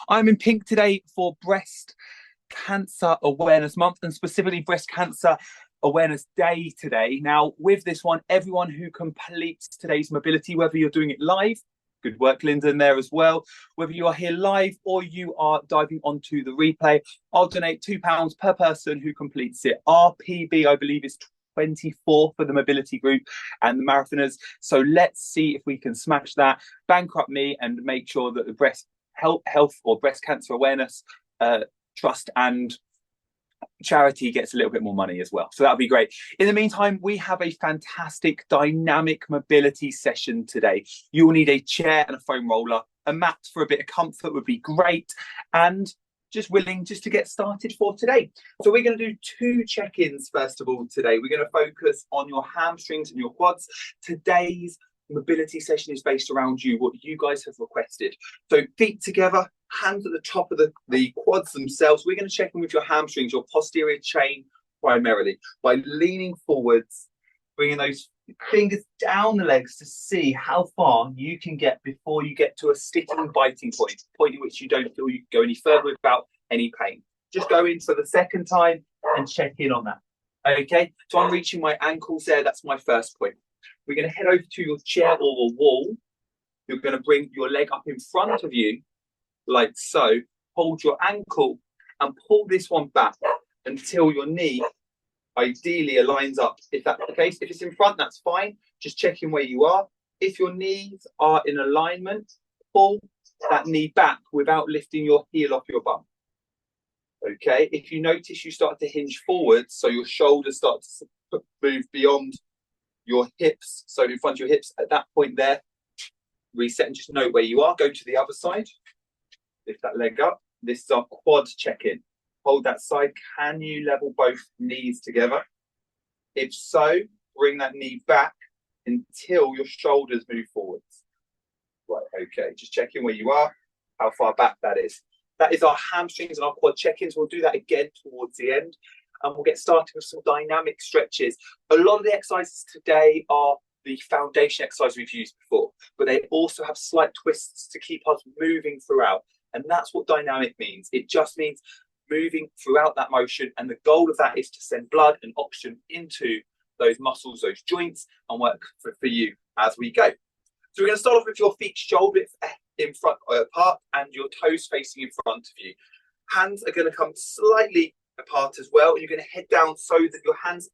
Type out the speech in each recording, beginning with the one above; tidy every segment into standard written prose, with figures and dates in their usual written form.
I'm in pink today for Breast Cancer Awareness Month and specifically Breast Cancer Awareness Day today. Now, with this one, everyone who completes today's mobility, whether you're doing it live, good work, Linda, in there as well, whether you are here live or you are diving onto the replay, I'll donate £2 per person who completes it. Our PB, I believe, is 24 for the mobility group and the marathoners. So let's see if we can smash that, bankrupt me, and make sure that the breast health or breast cancer awareness trust and charity gets a little bit more money as well. So that'll be great. In the meantime, we have a fantastic dynamic mobility session today. You will need a chair and a foam roller. A mat for a bit of comfort would be great. And just to get started for today. So we're going to do 2 check-ins first of all today. We're going to focus on your hamstrings and your quads. Today's mobility session is based around what you guys have requested. So feet together, hands at the top of the quads themselves. We're going to check in with your hamstrings, your posterior chain primarily, by leaning forwards, bringing those fingers down the legs to see how far you can get before you get to a sticking biting point in which you don't feel you can go any further without any pain. Just go in for the second time and check in on that. Okay, so I'm reaching my ankles there. That's my first point. We're going to head over to your chair or the wall. You're going to bring your leg up in front of you like so. Hold your ankle and pull this one back until your knee ideally aligns up. If that's the case, if it's in front, that's fine. Just checking where you are. If your knees are in alignment, pull that knee back without lifting your heel off your bum. Okay, if you notice you start to hinge forwards, so your shoulders start to move beyond your hips, so in front of your hips, at that point there, reset and just note where you are. Go to the other side, lift that leg up. This is our quad check-in. Hold that side. Can you level both knees together? If so, bring that knee back until your shoulders move forwards. Right, okay, just checking where you are, how far back that is. That is our hamstrings and our quad check-ins. We'll do that again towards the end. And we'll get started with some dynamic stretches. A lot of the exercises today are the foundation exercise we've used before, but they also have slight twists to keep us moving throughout. And that's what dynamic means. It just means moving throughout that motion. And the goal of that is to send blood and oxygen into those muscles, those joints, and work for you as we go. So we're going to start off with your feet shoulder width in front apart and your toes facing in front of you. Hands are going to come slightly apart as well. You're going to head down so that your hands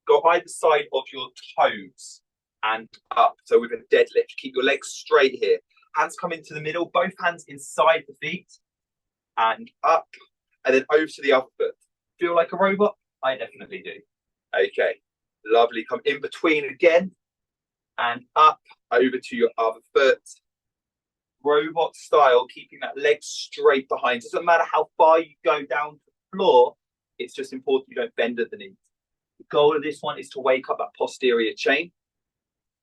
go either side of your toes and up. So with a deadlift, keep your legs straight here. Hands come into the middle, both hands inside the feet and up, and then over to the other foot. Feel like a robot? I definitely do. Okay, lovely. Come in between again and up over to your other foot. Robot style, keeping that leg straight behind. It doesn't matter how far you go down to the floor, it's just important you don't bend at the knees. The goal of this one is to wake up that posterior chain.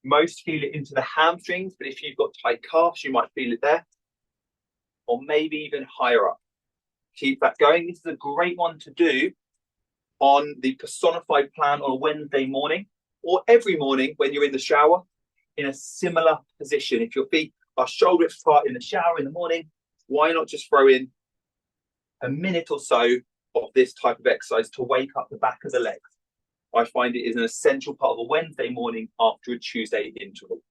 Most feel it into the hamstrings, but if you've got tight calves, you might feel it there, or maybe even higher up. Keep that going. This is a great one to do on the personified plan on a Wednesday morning, or every morning when you're in the shower in a similar position. If your feet are shoulder width apart in the shower in the morning, why not just throw in a minute or so of this type of exercise to wake up the back of the legs? I find it is an essential part of a Wednesday morning after a Tuesday interval.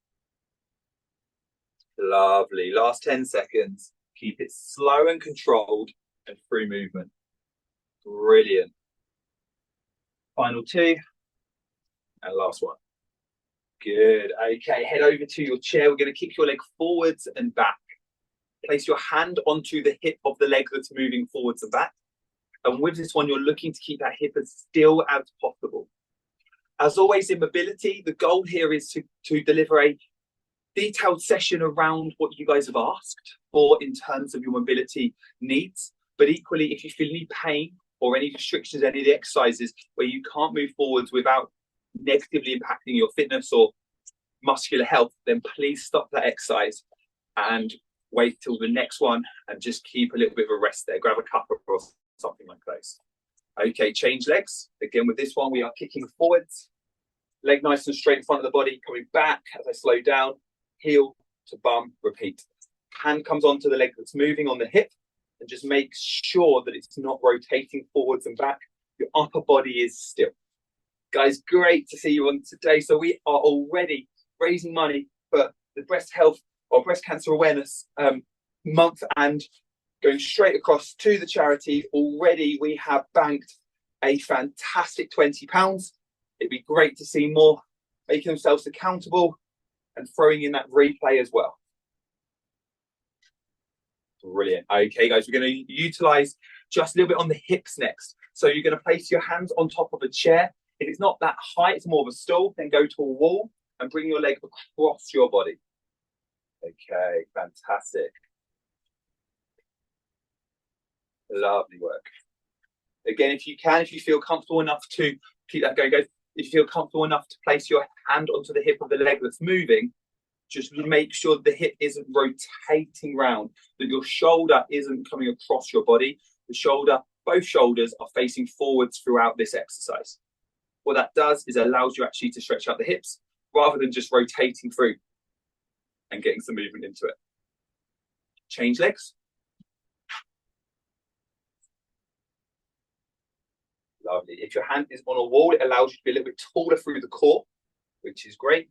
Lovely. Last 10 seconds. Keep it slow and controlled and through movement. Brilliant. Final 2. And last one. Good. Okay, head over to your chair. We're going to kick your leg forwards and back. Place your hand onto the hip of the leg that's moving forwards and back. And with this one, you're looking to keep that hip as still as possible. As always in mobility, the goal here is to deliver a detailed session around what you guys have asked for in terms of your mobility needs. But equally, if you feel any pain or any restrictions, any of the exercises where you can't move forwards without negatively impacting your fitness or muscular health, then please stop that exercise and wait till the next one and just keep a little bit of a rest there. Grab a cup or something like those. Okay, change legs. Again, with this one, we are kicking forwards. Leg nice and straight in front of the body, coming back as I slow down. Heel to bum, repeat. Hand comes onto the leg that's moving on the hip, and just make sure that it's not rotating forwards and back. Your upper body is still. Guys, great to see you on today. So we are already raising money for the breast health or breast cancer awareness month, and going straight across to the charity. Already we have banked a fantastic £20. It'd be great to see more making themselves accountable and throwing in that replay as well. Brilliant. Okay, guys, we're going to utilize just a little bit on the hips next. So you're going to place your hands on top of a chair. If it's not that high, it's more of a stool, then go to a wall and bring your leg across your body. Okay, fantastic. Lovely work. Again, if you can, if you feel comfortable enough to keep that going, guys, if you feel comfortable enough to place your hand onto the hip of the leg that's moving, just make sure the hip isn't rotating round, that your shoulder isn't coming across your body. The shoulder, both shoulders are facing forwards throughout this exercise. What that does is allows you actually to stretch out the hips rather than just rotating through and getting some movement into it. Change legs. Lovely. If your hand is on a wall, it allows you to be a little bit taller through the core, which is great.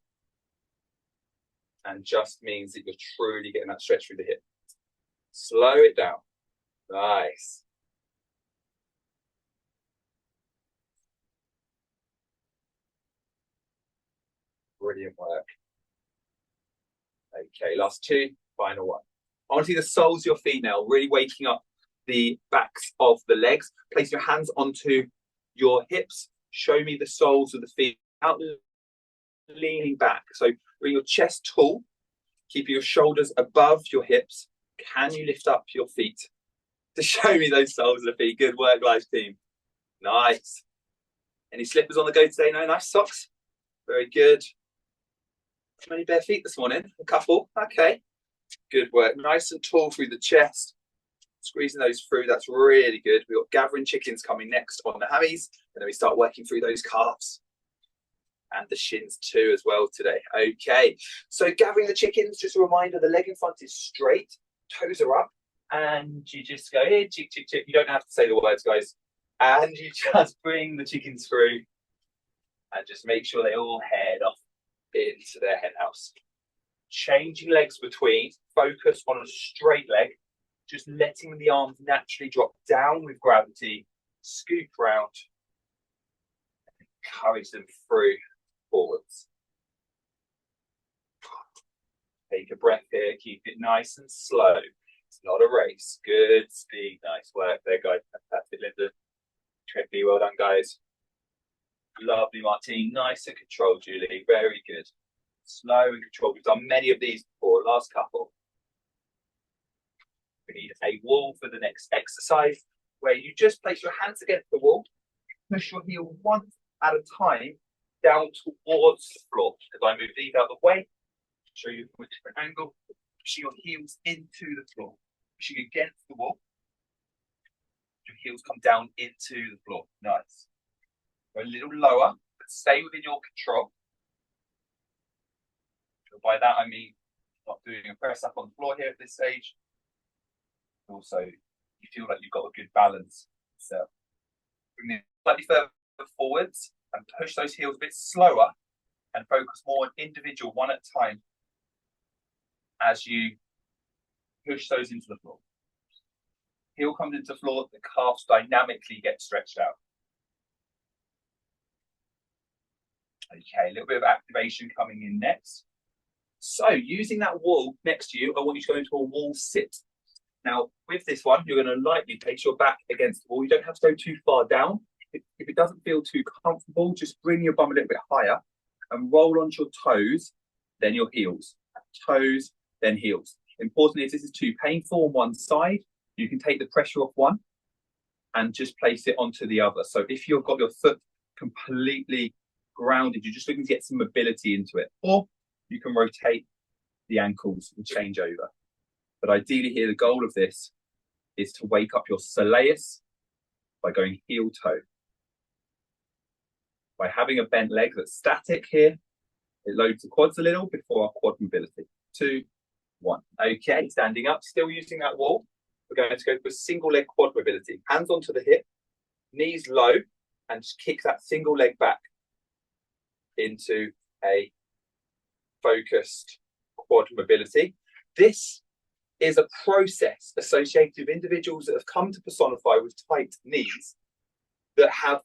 And just means that you're truly getting that stretch through the hip. Slow it down. Nice. Brilliant work. Okay, last two, final one. I want to see the soles of your feet now, really waking up the backs of the legs. Place your hands onto your hips. Show me the soles of the feet out, leaning back. So bring your chest tall, keeping your shoulders above your hips. Can you lift up your feet to show me those soles of the feet? Good work, live team. Nice. Any slippers on the go today? No, nice socks. Very good. How many bare feet this morning? A couple. Okay. Good work. Nice and tall through the chest. Squeezing those through. That's really good. We've got gathering chickens coming next on the hammies. And then we start working through those calves. And the shins too as well today. Okay. So gathering the chickens, just a reminder, the leg in front is straight. Toes are up. And you just go here, chick, chick, chick. You don't have to say the words, guys. And you just bring the chickens through. And just make sure they all head off into their hen house. Changing legs between, focus on a straight leg, just letting the arms naturally drop down with gravity, scoop round, and encourage them through forwards. Take a breath here, keep it nice and slow. It's not a race. Good speed, nice work there, guys. Fantastic, Linda. Tricky, well done, guys. Lovely, Martine. Nice and controlled, Julie. Very good. Slow and controlled. We've done many of these before. Last couple. We need a wall for the next exercise, where you just place your hands against the wall, push your heel one at a time down towards the floor. As I move these out of the way, show you from a different angle. Pushing your heels into the floor. Pushing against the wall. Your heels come down into the floor. Nice. Go a little lower, but stay within your control. So by that I mean not doing a press up on the floor here at this stage. Also, you feel like you've got a good balance. So bring it slightly further forwards and push those heels a bit slower and focus more on individual one at a time as you push those into the floor. Heel comes into the floor, the calves dynamically get stretched out. Okay, a little bit of activation coming in next. So using that wall next to you, I want you to go into a wall sit. Now, with this one, you're going to lightly place your back against the wall. You don't have to go too far down. If it doesn't feel too comfortable, just bring your bum a little bit higher and roll onto your toes, then your heels. Toes, then heels. Importantly, if this is too painful on one side, you can take the pressure off one and just place it onto the other. So if you've got your foot completely grounded, you're just looking to get some mobility into it. Or you can rotate the ankles and change over. But ideally here, the goal of this is to wake up your soleus by going heel toe. By having a bent leg that's static here, it loads the quads a little before our quad mobility. 2, one. Okay, standing up, still using that wall. We're going to go for a single leg quad mobility. Hands onto the hip, knees low, and just kick that single leg back into a focused quad mobility. This is a process associated with individuals that have come to personify with tight knees that have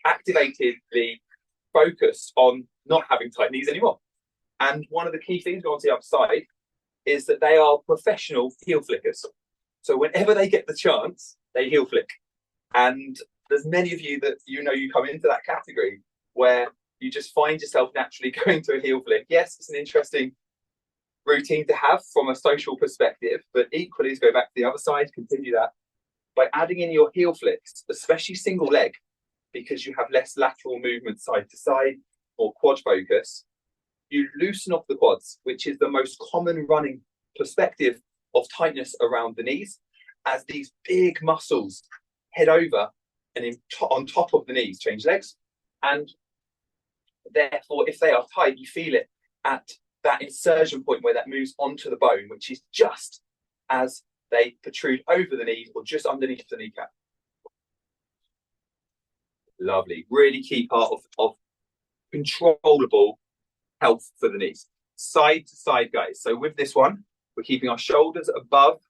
activated the focus on not having tight knees anymore. And one of the key things on the other side is that they are professional heel flickers. So whenever they get the chance, they heel flick. And there's many of you that you come into that category where you just find yourself naturally going to a heel flick. Yes, it's an interesting routine to have from a social perspective, but equally, as go back to the other side, continue that by adding in your heel flicks, especially single leg, because you have less lateral movement side to side or quad focus. You loosen off the quads, which is the most common running perspective of tightness around the knees, as these big muscles head over and on top of the knees, change legs. And therefore, if they are tight, you feel it at that insertion point where that moves onto the bone, which is just as they protrude over the knees or just underneath the kneecap. Lovely. Really key part of controllable health for the knees. Side to side, guys. So with this one, we're keeping our shoulders above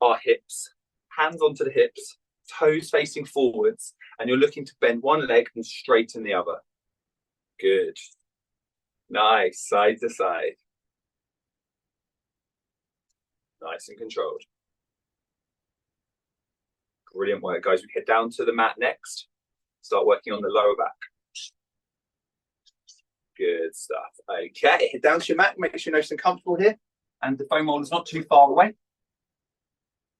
our hips, hands onto the hips, toes facing forwards, and you're looking to bend one leg and straighten the other. Good. Nice. Side to side. Nice and controlled. Brilliant work, guys. We head down to the mat next. Start working on the lower back. Good stuff. Okay, head down to your mat. Make sure you're nice and comfortable here. And the foam roller is not too far away.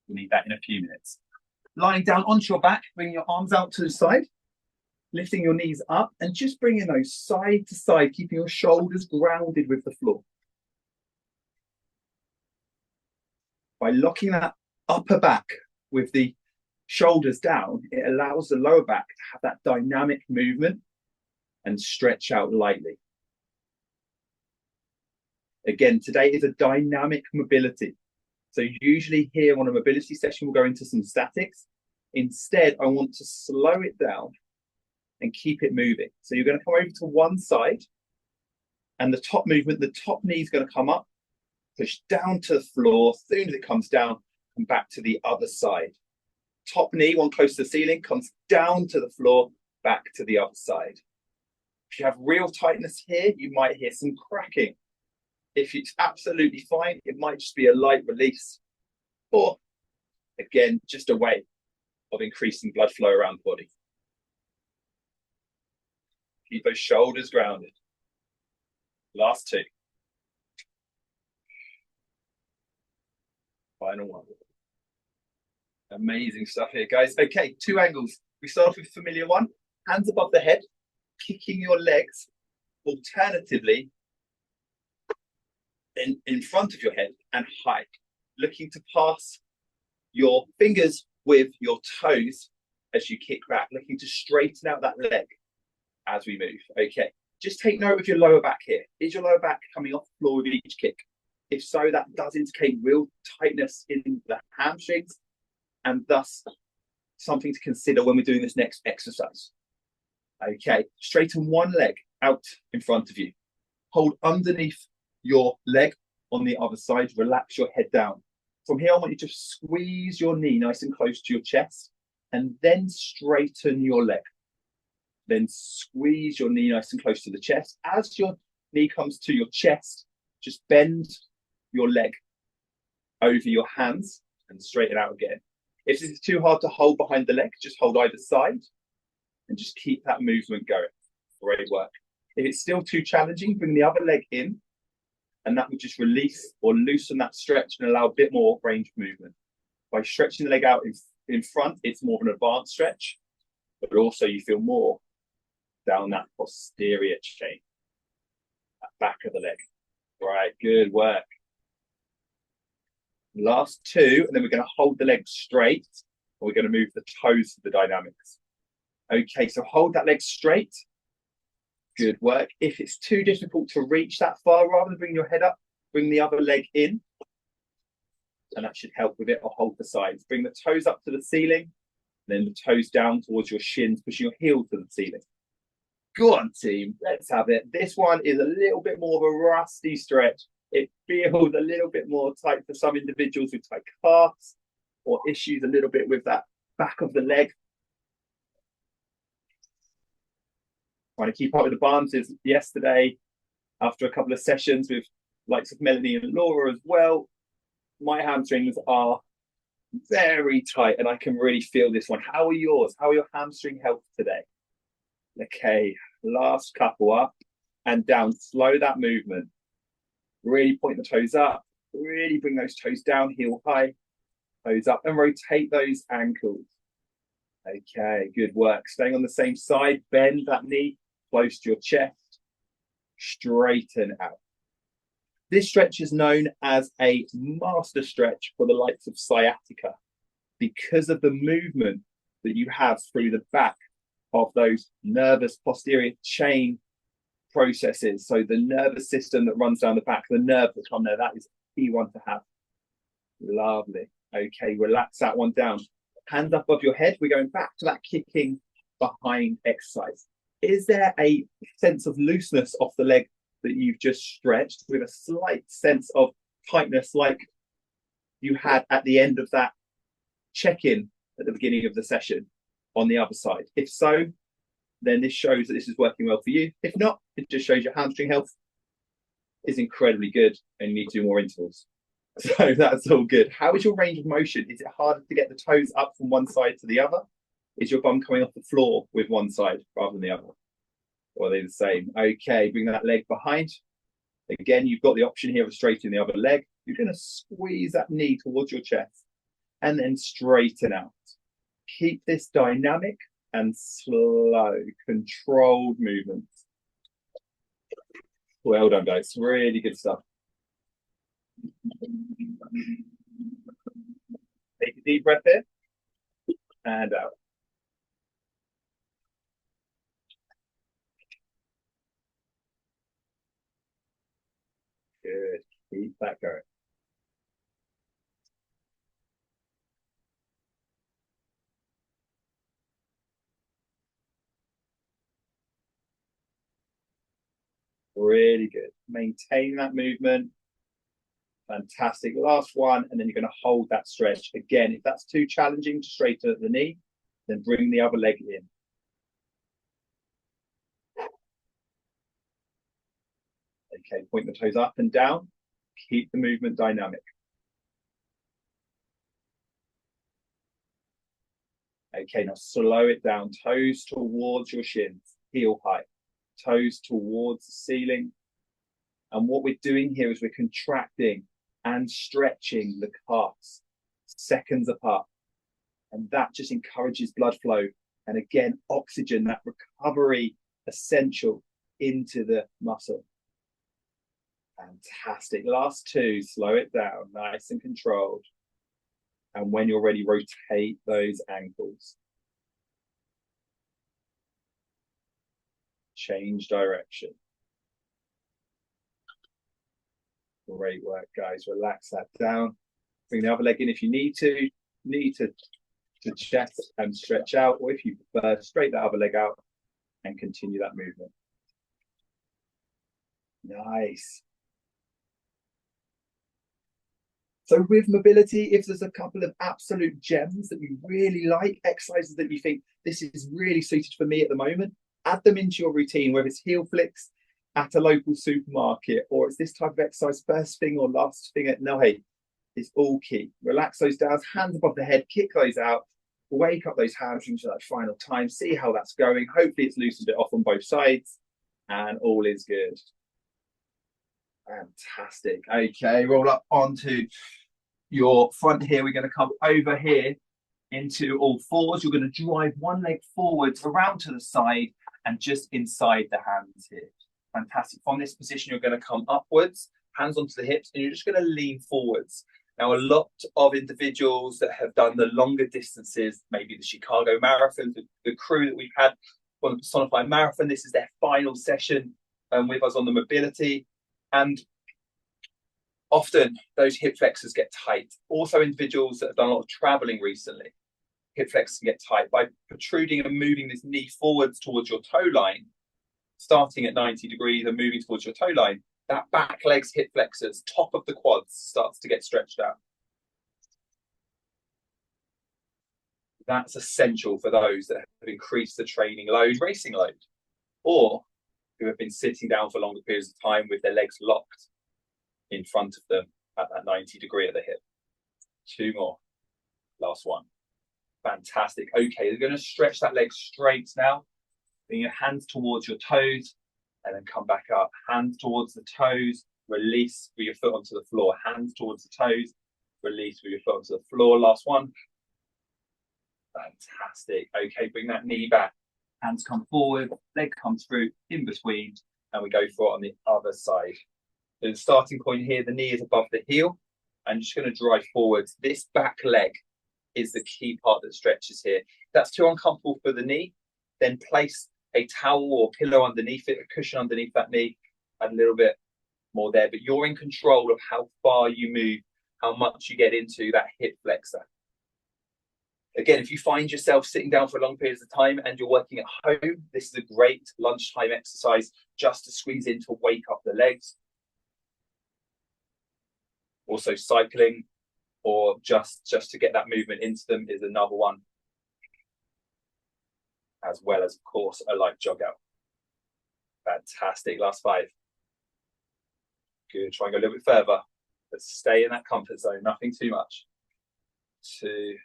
We'll need that in a few minutes. Lying down onto your back, bring your arms out to the side, lifting your knees up, and just bringing those side to side, keeping your shoulders grounded with the floor. By locking that upper back with the shoulders down, it allows the lower back to have that dynamic movement and stretch out lightly. Again, today is a dynamic mobility. So usually here on a mobility session, we'll go into some statics. Instead, I want to slow it down and keep it moving. So you're going to come over to one side, and the top movement, the top knee is going to come up, push down to the floor. As soon as it comes down, come back to the other side. Top knee, one close to the ceiling, comes down to the floor, back to the other side. If you have real tightness here, you might hear some cracking. If it's absolutely fine, it might just be a light release. Or, again, just a way of increasing blood flow around the body. Keep those shoulders grounded. Last two. Final one. Amazing stuff here, guys. Okay, two angles. We start off with a familiar one. Hands above the head, kicking your legs. Alternatively, in front of your head and high, looking to pass your fingers with your toes as you kick back, looking to straighten out that leg as we move. Okay, just take note of your lower back here. Is your lower back coming off the floor with each kick? If so, that does indicate real tightness in the hamstrings, and thus something to consider when we're doing this next exercise. Okay, straighten one leg out in front of you. Hold underneath your leg on the other side, relax your head down. From here, I want you to squeeze your knee nice and close to your chest, and then straighten your leg. Then squeeze your knee nice and close to the chest. As your knee comes to your chest, just bend your leg over your hands and straighten out again. If this is too hard to hold behind the leg, just hold either side and just keep that movement going. Great work. If it's still too challenging, bring the other leg in, and that will just release or loosen that stretch and allow a bit more range of movement. By stretching the leg out in front, it's more of an advanced stretch, but also you feel more down that posterior chain, that back of the leg. Right, good work. Last two, and then we're going to hold the leg straight, and we're going to move the toes to the dynamics. Okay, so hold that leg straight. Good work. If it's too difficult to reach that far, rather than bring your head up, bring the other leg in and that should help with it, or hold the sides. Bring the toes up to the ceiling, then the toes down towards your shins, pushing your heel to the ceiling. Go on, team, let's have it. This one is a little bit more of a rusty stretch. It feels a little bit more tight for some individuals with tight calves or issues a little bit with that back of the leg. Trying to keep up with the bumps. Is yesterday, after a couple of sessions with likes of Melanie and Laura as well, my hamstrings are very tight and I can really feel this one. How are yours? How are your hamstring health today? Okay, last couple, up and down. Slow that movement. Really point the toes up. Really bring those toes down, heel high, toes up, and rotate those ankles. Okay, good work. Staying on the same side, bend that knee close to your chest, straighten out. This stretch is known as a master stretch for the likes of sciatica because of the movement that you have through the back of those nervous posterior chain processes. So the nervous system that runs down the back, the nerve that come there, that is a key one to have. Lovely. Okay, relax that one down. Hands up above your head. We're going back to that kicking behind exercise. Is there a sense of looseness off the leg that you've just stretched with a slight sense of tightness like you had at the end of that check-in at the beginning of the session on the other side? If so, then this shows that this is working well for you. If not, it just shows your hamstring health is incredibly good and you need to do more intervals. So that's all good. How is your range of motion? Is it harder to get the toes up from one side to the other? Is your bum coming off the floor with one side rather than the other? Or are they the same? Okay, bring that leg behind. Again, you've got the option here of straightening the other leg. You're going to squeeze that knee towards your chest and then straighten out. Keep this dynamic and slow, controlled movements. Well done, guys. Really good stuff. Take a deep breath in and out. Good. Keep that going. Really good. Maintain that movement. Fantastic. Last one, and then you're going to hold that stretch. Again, if that's too challenging to straighten at the knee, then bring the other leg in. Okay, point the toes up and down. Keep the movement dynamic. Okay, now slow it down. Toes towards your shins, heel height. Toes towards the ceiling. And what we're doing here is we're contracting and stretching the calves seconds apart. And that just encourages blood flow. And again, oxygen, that recovery essential into the muscle. Fantastic. Last two, slow it down, nice and controlled. And when you're ready, rotate those ankles. Change direction. Great work, guys. Relax that down. Bring the other leg in if you need to. To chest and stretch out, or if you prefer, straight that other leg out and continue that movement. Nice. So with mobility, if there's a couple of absolute gems that you really like, exercises that you think this is really suited for me at the moment, add them into your routine, whether it's heel flicks at a local supermarket, or it's this type of exercise first thing or last thing at night. It's all key. Relax those down, hands above the head, kick those out, wake up those hamstrings for that final time, see how that's going. Hopefully it's loosened it off on both sides and all is good. Fantastic. Okay, roll up onto your front here. We're going to come over here into all fours. You're going to drive one leg forwards around to the side and just inside the hands here. Fantastic. From this position, you're going to come upwards, hands onto the hips, and you're just going to lean forwards. Now, a lot of individuals that have done the longer distances, maybe the Chicago Marathon, the crew that we've had on the Personified Marathon, this is their final session with us on the mobility. And often those hip flexors get tight. Also, individuals that have done a lot of traveling recently, hip flexors get tight by protruding and moving this knee forwards towards your toe line, starting at 90 degrees and moving towards your toe line. That back leg's hip flexors, top of the quads, starts to get stretched out. That's essential for those that have increased the training load, racing load, or who have been sitting down for longer periods of time with their legs locked in front of them at that 90 degree at the hip. 2 more. Last one. Fantastic. Okay, you're going to stretch that leg straight now. Bring your hands towards your toes and then come back up. Hands towards the toes. Release with your foot onto the floor. Hands towards the toes. Release with your foot onto the floor. Last one. Fantastic. Okay, bring that knee back. Hands come forward. Leg comes through in between. And we go for it on the other side. So the starting point here, the knee is above the heel. I'm just going to drive forward. This back leg is the key part that stretches here. If that's too uncomfortable for the knee, then place a towel or pillow underneath it, a cushion underneath that knee, a little bit more there. But you're in control of how far you move, how much you get into that hip flexor. Again, if you find yourself sitting down for long periods of time and you're working at home, this is a great lunchtime exercise just to squeeze in to wake up the legs. Also cycling or just to get that movement into them is another one. As well as, of course, a light jog out. Fantastic. Last 5. Good. Try and go a little bit further. But stay in that comfort zone. Nothing too much. 2,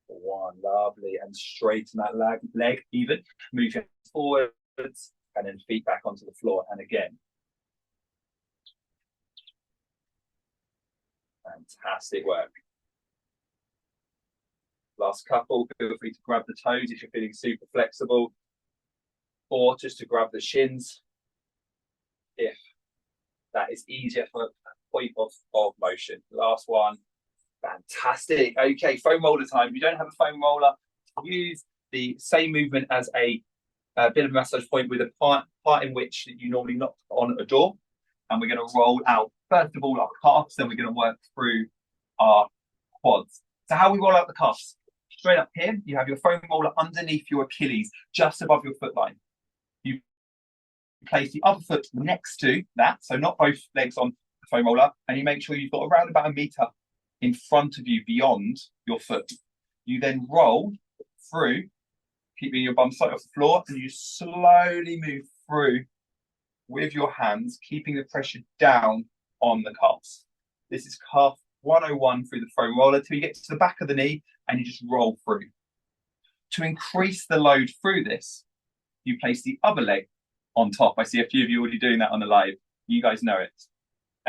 1. Lovely. And straighten that leg even. Move your hands forwards and then feet back onto the floor. And again. Fantastic work. Last couple, feel free to grab the toes if you're feeling super flexible, or just to grab the shins if that is easier for a point of motion. Last one. Fantastic. Okay, foam roller time. If you don't have a foam roller, use the same movement as a bit of a massage point with a part in which you normally knock on a door. And we're going to roll out, first of all, our calves, then we're going to work through our quads. So how we roll out the calves? Straight up here, you have your foam roller underneath your Achilles, just above your foot line. You place the other foot next to that, so not both legs on the foam roller, and you make sure you've got around about 1 meter in front of you beyond your foot. You then roll through, keeping your bum slightly off the floor, and you slowly move through with your hands, keeping the pressure down on the calves. This is calf 101 through the foam roller till you get to the back of the knee and you just roll through. To increase the load through this, you place the other leg on top. I see a few of you already doing that on the live. You guys know it.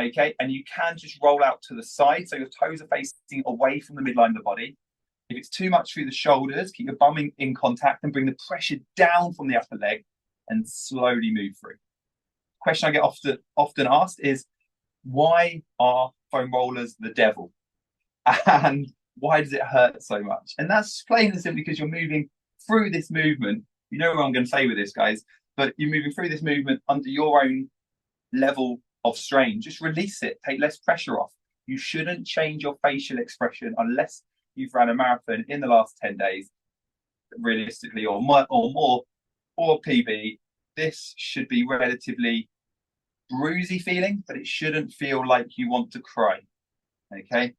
Okay, and you can just roll out to the side so your toes are facing away from the midline of the body. If it's too much through the shoulders, keep your bum in contact and bring the pressure down from the upper leg and slowly move through. Question I get often asked is, why are foam rollers the devil? And why does it hurt so much? And that's plain and simply because you're moving through this movement. You know what I'm going to say with this, guys, but you're moving through this movement under your own level of strain. Just release it, take less pressure off. You shouldn't change your facial expression unless you've ran a marathon in the last 10 days, realistically, or more, or PB. This should be relatively bruisey feeling, but it shouldn't feel like you want to cry. Okay,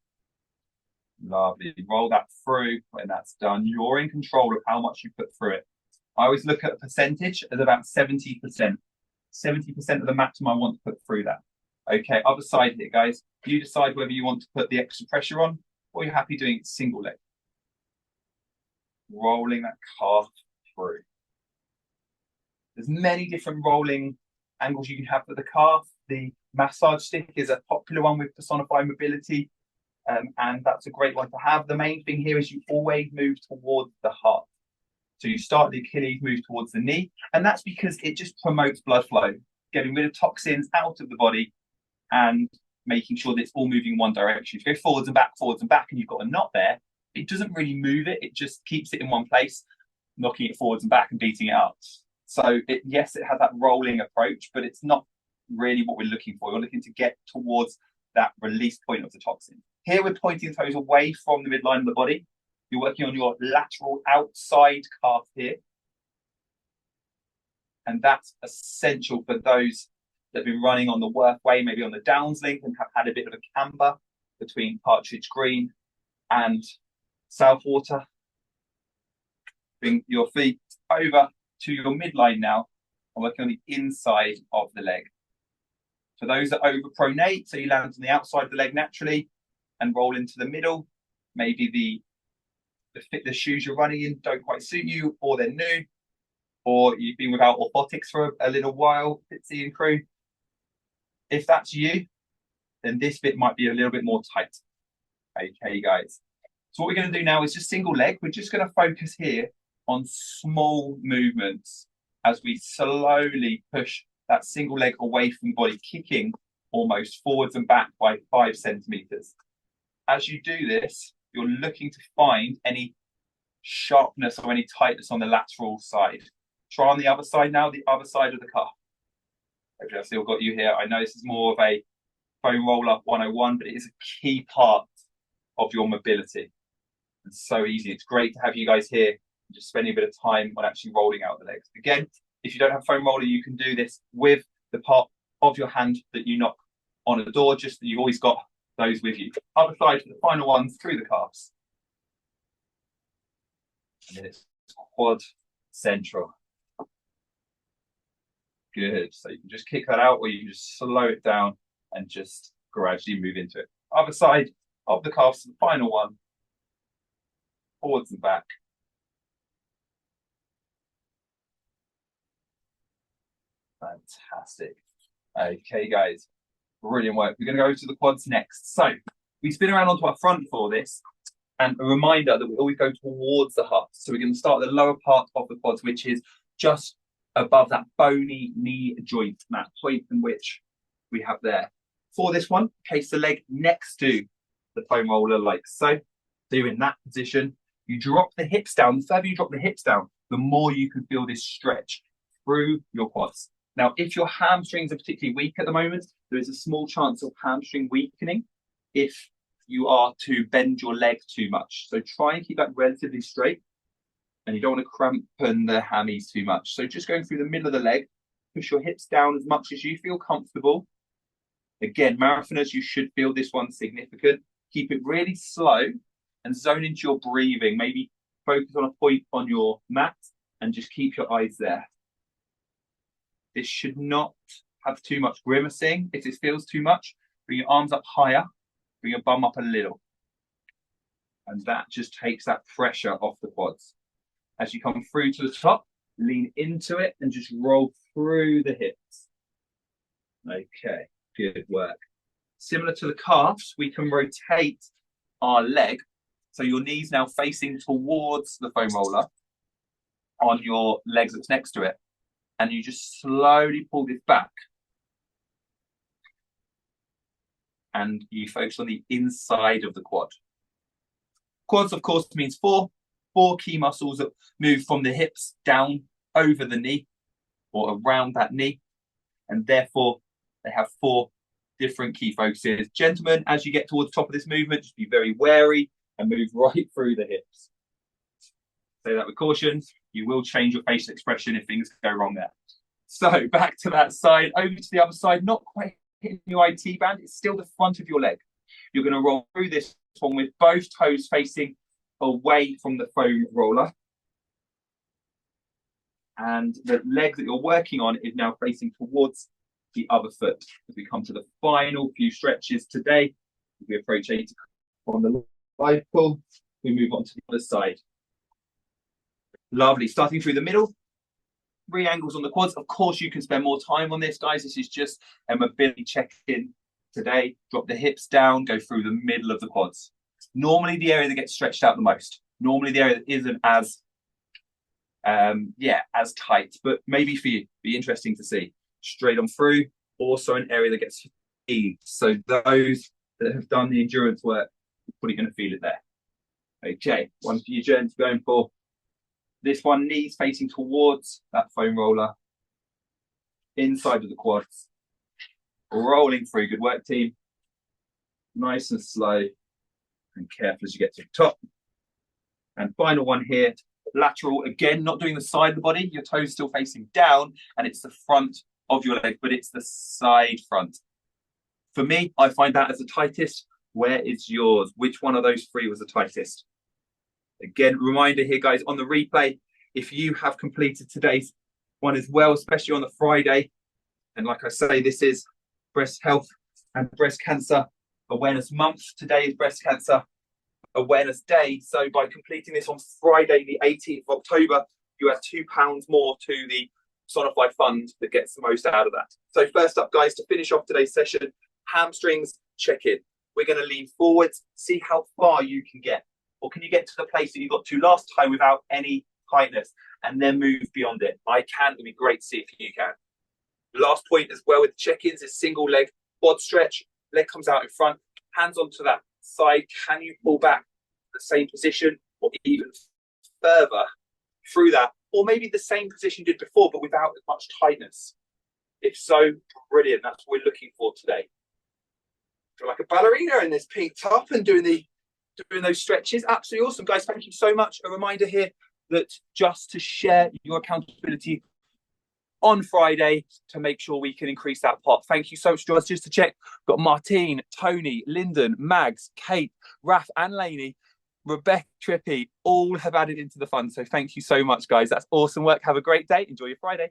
lovely. Roll that through. When that's done, you're in control of how much you put through it. I always look at a percentage as about 70%. 70% of the maximum I want to put through that. Okay, other side here, guys. You decide whether you want to put the extra pressure on or you're happy doing it single leg. Rolling that calf through. There's many different rolling angles you can have for the calf. The massage stick is a popular one with personified mobility, and that's a great one to have. The main thing here is you always move towards the heart. So you start the Achilles, move towards the knee, and that's because it just promotes blood flow, getting rid of toxins out of the body and making sure that it's all moving in one direction. If you go forwards and back, and you've got a knot there, it doesn't really move it. It just keeps it in one place, knocking it forwards and back and beating it up. So yes, it has that rolling approach, but it's not really what we're looking for. We're looking to get towards that release point of the toxin. Here we're pointing the toes away from the midline of the body. You're working on your lateral outside calf here. And that's essential for those that have been running on the workway, maybe on the downs link, and have had a bit of a camber between Partridge Green and Southwater. Bring your feet over to your midline now and working on the inside of the leg. For those that overpronate, so you land on the outside of the leg naturally and roll into the middle, maybe the shoes you're running in don't quite suit you, or they're new, or you've been without orthotics for a little while, Fitzy and crew. If that's you, then this bit might be a little bit more tight. Okay, guys. So what we're going to do now is just single leg. We're just going to focus here on small movements as we slowly push that single leg away from the body, kicking almost forwards and back by 5 centimeters. As you do this, you're looking to find any sharpness or any tightness on the lateral side. Try on the other side now, the other side of the calf. Okay, I've still got you here. I know this is more of a foam roller 101, but it is a key part of your mobility. It's so easy. It's great to have you guys here and just spending a bit of time on actually rolling out the legs. Again, if you don't have a foam roller, you can do this with the part of your hand that you knock on a door, just that you've always got those with you. Other side for the final ones through the calves. And then it's quad central. Good. So you can just kick that out, or you can just slow it down and just gradually move into it. Other side of the calves, the final one. Forwards and back. Fantastic. Okay, guys. Brilliant work. We're going to go to the quads next. So we spin around onto our front for this. And a reminder that we always go towards the heart. So we're going to start the lower part of the quads, which is just above that bony knee joint, that point in which we have there. For this one, place the leg next to the foam roller like so. So you're in that position. You drop the hips down. The further you drop the hips down, the more you can feel this stretch through your quads. Now, if your hamstrings are particularly weak at the moment, there is a small chance of hamstring weakening if you are to bend your leg too much. So try and keep that relatively straight, and you don't want to crampen the hammies too much. So just going through the middle of the leg, push your hips down as much as you feel comfortable. Again, marathoners, you should feel this one significant. Keep it really slow and zone into your breathing. Maybe focus on a point on your mat and just keep your eyes there. This should not have too much grimacing. If it feels too much, bring your arms up higher, bring your bum up a little. And that just takes that pressure off the quads. As you come through to the top, lean into it and just roll through the hips. Okay, good work. Similar to the calves, we can rotate our leg. So your knees now facing towards the foam roller on your legs that's next to it. And you just slowly pull this back. And you focus on the inside of the quad. Quads, of course, means four key muscles that move from the hips down over the knee or around that knee. And therefore, they have 4 different key focuses. Gentlemen, as you get towards the top of this movement, just be very wary and move right through the hips. Say that with caution. You will change your facial expression if things go wrong there. So back to that side, over to the other side, not quite hitting your IT band. It's still the front of your leg. You're going to roll through this one with both toes facing away from the foam roller. And the leg that you're working on is now facing towards the other foot. As we come to the final few stretches today, we approach 80 on the live pull, we move on to the other side. Lovely. Starting through the middle, 3 angles on the quads. Of course, you can spend more time on this, guys. This is just a mobility check-in today. Drop the hips down, go through the middle of the quads. Normally the area that gets stretched out the most. Normally the area that isn't as, as tight, but maybe for you, be interesting to see. Straight on through, also an area that gets fatigued. So those that have done the endurance work, you're probably going to feel it there. Okay, one for you, gents, going for this one, knees facing towards that foam roller, inside of the quads, rolling through. Good work, team. Nice and slow and careful as you get to the top. And final one here, lateral. Again, not doing the side of the body. Your toes still facing down, and it's the front of your leg, but it's the side front. For me, I find that as the tightest. Where is yours? Which one of those three was the tightest? Again, reminder here, guys, on the replay, if you have completed today's one as well, especially on the Friday, and like I say, this is Breast Health and Breast Cancer Awareness Month. Today is Breast Cancer Awareness Day. So by completing this on Friday, the 18th of October, you have £2 more to the Sonify fund that gets the most out of that. So first up, guys, to finish off today's session, hamstrings check-in. We're going to lean forwards, see how far you can get. Or can you get to the place that you got to last time without any tightness and then move beyond it? I can. It'd be great to see if you can. Last point as well with check-ins is single leg quad stretch. Leg comes out in front, hands onto that side. Can you pull back to the same position or even further through that? Or maybe the same position you did before, but without as much tightness. If so, brilliant. That's what we're looking for today. Feel like a ballerina in this pink top and doing those stretches. Absolutely awesome, guys. Thank you so much. A reminder here that just to share your accountability on Friday to make sure we can increase that pot. Thank you so much, George. Just to check, we've got Martine, Tony, Lyndon, Mags, Kate, Raf and Lainey, Rebecca, Trippy, all have added into the fund. So thank you so much, guys. That's awesome work. Have a great day. Enjoy your Friday.